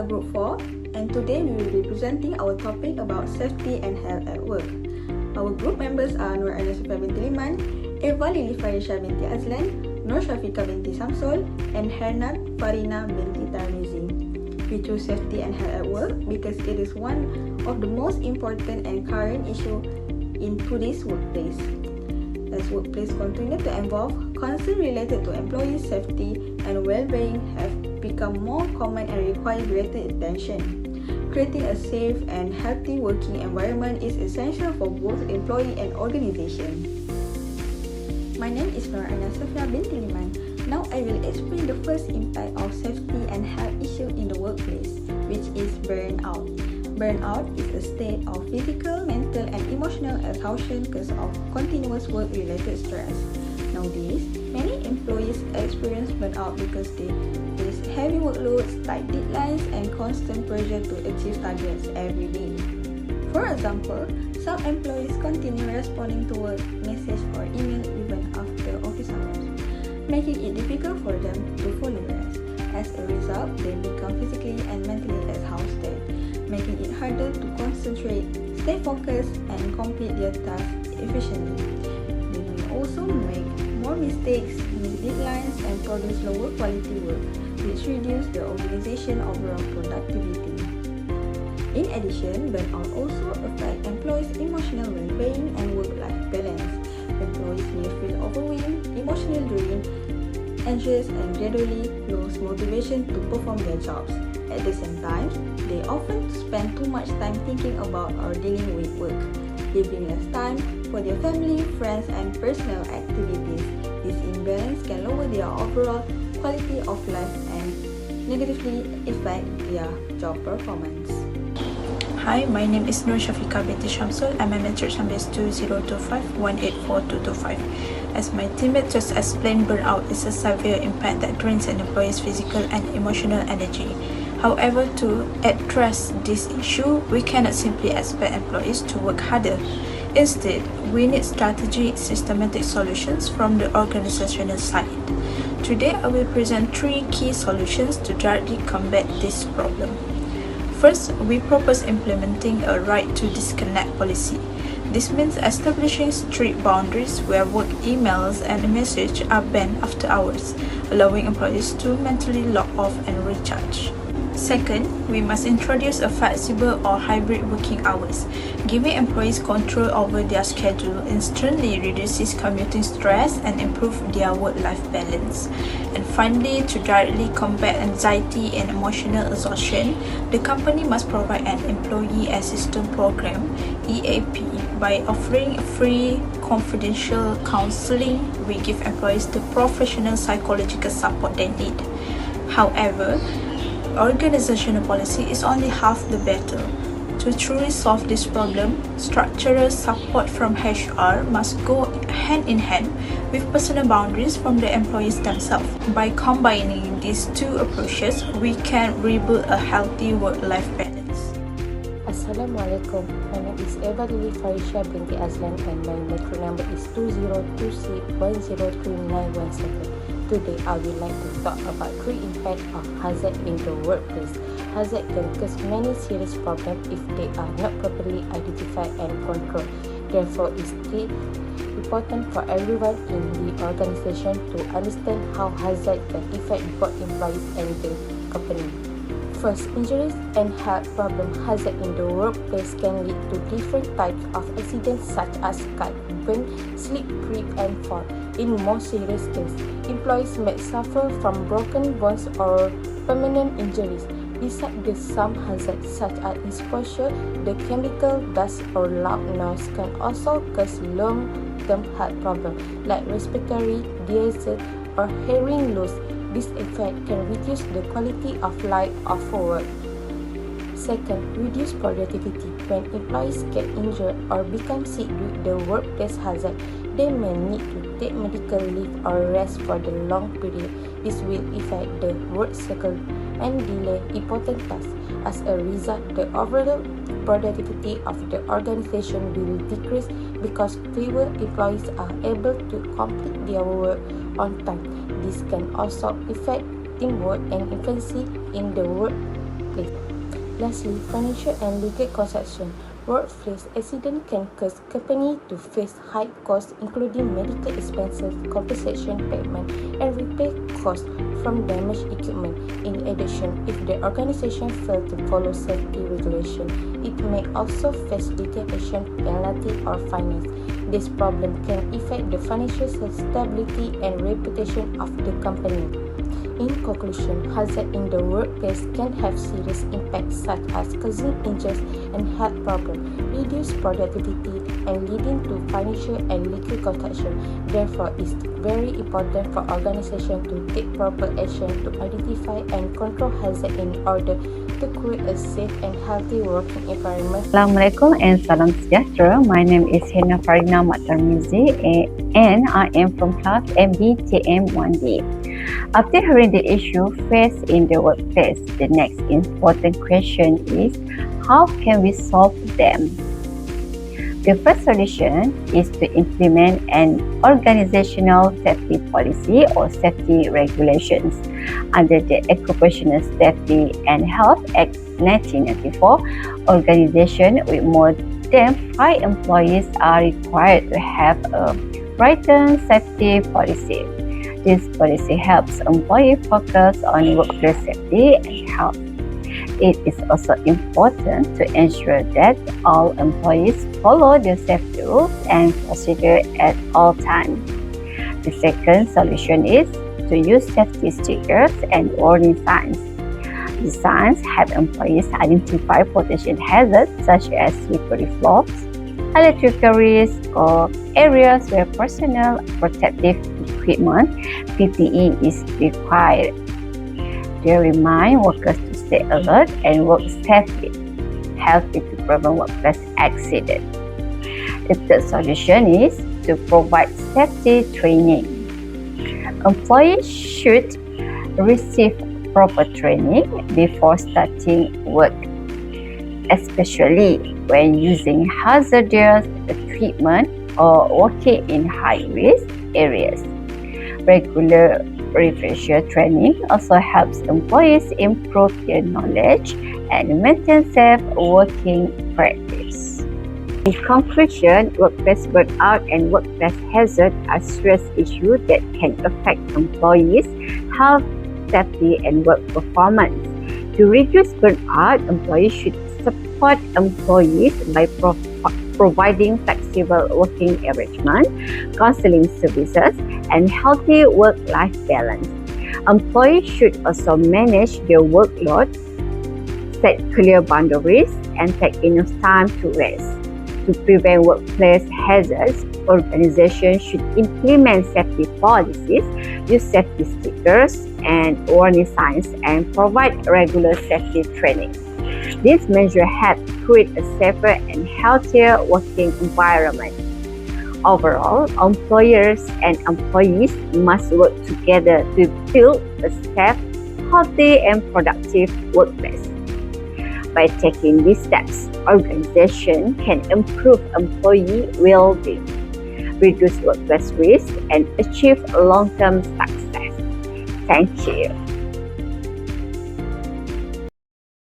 Group 4, and today we will be presenting our topic about safety and health at work. Our group members are Nur Aina Sofia binti Liman, Eva Lili Farisha binti Azlan, Nur Shafika binti Samsul, and Hernat Farina binti Tarmizi. We choose safety and health at work because it is one of the most important and current issue in today's workplace. As workplace continue to evolve, concerns related to employee safety and well-being have become more common and require greater attention. Creating a safe and healthy working environment is essential for both employee and organization. My name is Nur Aina Sofia binti Liman. Now I will explain the first impact of safety and health issue in the workplace, which is burnout. Burnout is a state of physical, mental, and emotional exhaustion because of continuous work-related stress. Nowadays, many employees experience burnout because they face heavy workloads, tight deadlines, and constant pressure to achieve targets every day. For example, some employees continue responding to work message or email even after office hours, making it difficult for them to fully rest. As a result, they become physically and mentally exhausted, making it harder to concentrate, stay focused, and complete their tasks efficiently. They may also make more mistakes, miss deadlines, and produce lower quality work, which reduce the organization's overall productivity. In addition, burnout also affects employees' emotional well-being and work-life balance. Employees may feel overwhelmed, emotionally drained, anxious, and gradually lose motivation to perform their jobs. At the same time, they often spend too much time thinking about or dealing with work, leaving less time for their family, friends, and personal activities. This imbalance can lower their overall quality of life and negatively affect their job performance. Hi, my name is Nur Shafika binti Shamsul. I'm a matrix number 2025-184-225. As my teammate just explained, burnout is a severe impact that drains an employee's physical and emotional energy. However, to address this issue, we cannot simply expect employees to work harder. Instead, we need strategic, systematic solutions from the organizational side. Today, I will present 3 key solutions to directly combat this problem. First, we propose implementing a right to disconnect policy. This means establishing strict boundaries where work emails and messages are banned after hours, allowing employees to mentally log off and recharge. Second, we must introduce a flexible or hybrid working hours. Giving employees control over their schedule instantly reduces commuting stress and improves their work-life balance. And finally, to directly combat anxiety and emotional exhaustion, the company must provide an employee assistance program (EAP). By offering free confidential counseling, we give employees the professional psychological support they need. However, organizational policy is only half the battle. To truly solve this problem, structural support from HR must go hand in hand with personal boundaries from the employees themselves. By combining these two approaches, we can rebuild a healthy work-life balance. Assalamualaikum. My name is Eva Lili Farisha binti Azlan and my metro number is 2026103917. Today, I would like to talk about 3 impacts of hazard in the workplace. Hazard can cause many serious problems if they are not properly identified and controlled. Therefore, it's important for everyone in the organization to understand how hazard can affect both employees and the company. First, injuries and health problem hazard in the workplace can lead to different types of accidents such as cut, burn, slip, trip, and fall. In more serious cases, employees may suffer from broken bones or permanent injuries. Besides the some hazards such as exposure, the chemical, dust, or loud noise can also cause long-term health problems like respiratory disease or hearing loss. This effect can reduce the quality of life of work. Second, reduce productivity. When employees get injured or become sick due to the workplace hazard, they may need to take medical leave or rest for the long period. This will affect the work cycle and delay important tasks. As a result, the overall productivity of the organization will decrease because fewer employees are able to complete their work on time. This can also affect teamwork and efficiency in the work workplace. Lastly, financial and legal consumption. Workplace accident can cause company to face high costs, including medical expenses, compensation payment, and repair costs from damaged equipment. In addition, if the organization fails to follow safety regulation, it may also face litigation, penalty, or fines. This problem can affect the financial stability and reputation of the company. In conclusion, hazard in the workplace can have serious impacts such as causing injuries and health problems, reduced productivity, and leading to financial and legal protection. Therefore, it's very important for organizations to take proper action to identify and control hazard in order to create a safe and healthy working environment. Assalamualaikum and salam sejahtera. My name is Hina Farina Matarmizi and I am from class MBTM1D. After hearing the issue faced in the workplace, the next important question is, how can we solve them? The first solution is to implement an organizational safety policy or safety regulations. Under the Occupational Safety and Health Act 1994, organizations with more than 5 employees are required to have a written safety policy. This policy helps employees focus on workplace safety and health. It is also important to ensure that all employees follow the safety rules and procedures at all times. The second solution is to use safety stickers and warning signs. The signs help employees identify potential hazards such as slippery floors, electrical risks, or areas where personal protective equipment (PPE) is required. They remind workers to stay alert and work safely, helping to prevent workplace accidents. The third solution is to provide safety training. Employees should receive proper training before starting work, especially when using hazardous equipment or working in high-risk areas. Regular refresher training also helps employees improve their knowledge and maintain safe working practice. In conclusion, workplace burnout and workplace hazard are serious issues that can affect employees' health, safety, and work performance. To reduce burnout, employees should support employees by providing flexible working arrangements, counseling services, and healthy work-life balance. Employees should also manage their workload, set clear boundaries, and take enough time to rest. To prevent workplace hazards, organizations should implement safety policies, use safety stickers and warning signs, and provide regular safety training. These measures help create a safer and healthier working environment. Overall, employers and employees must work together to build a safe, healthy, and productive workplace. By taking these steps, organizations can improve employee well-being, reduce workplace risk, and achieve long-term success. Thank you.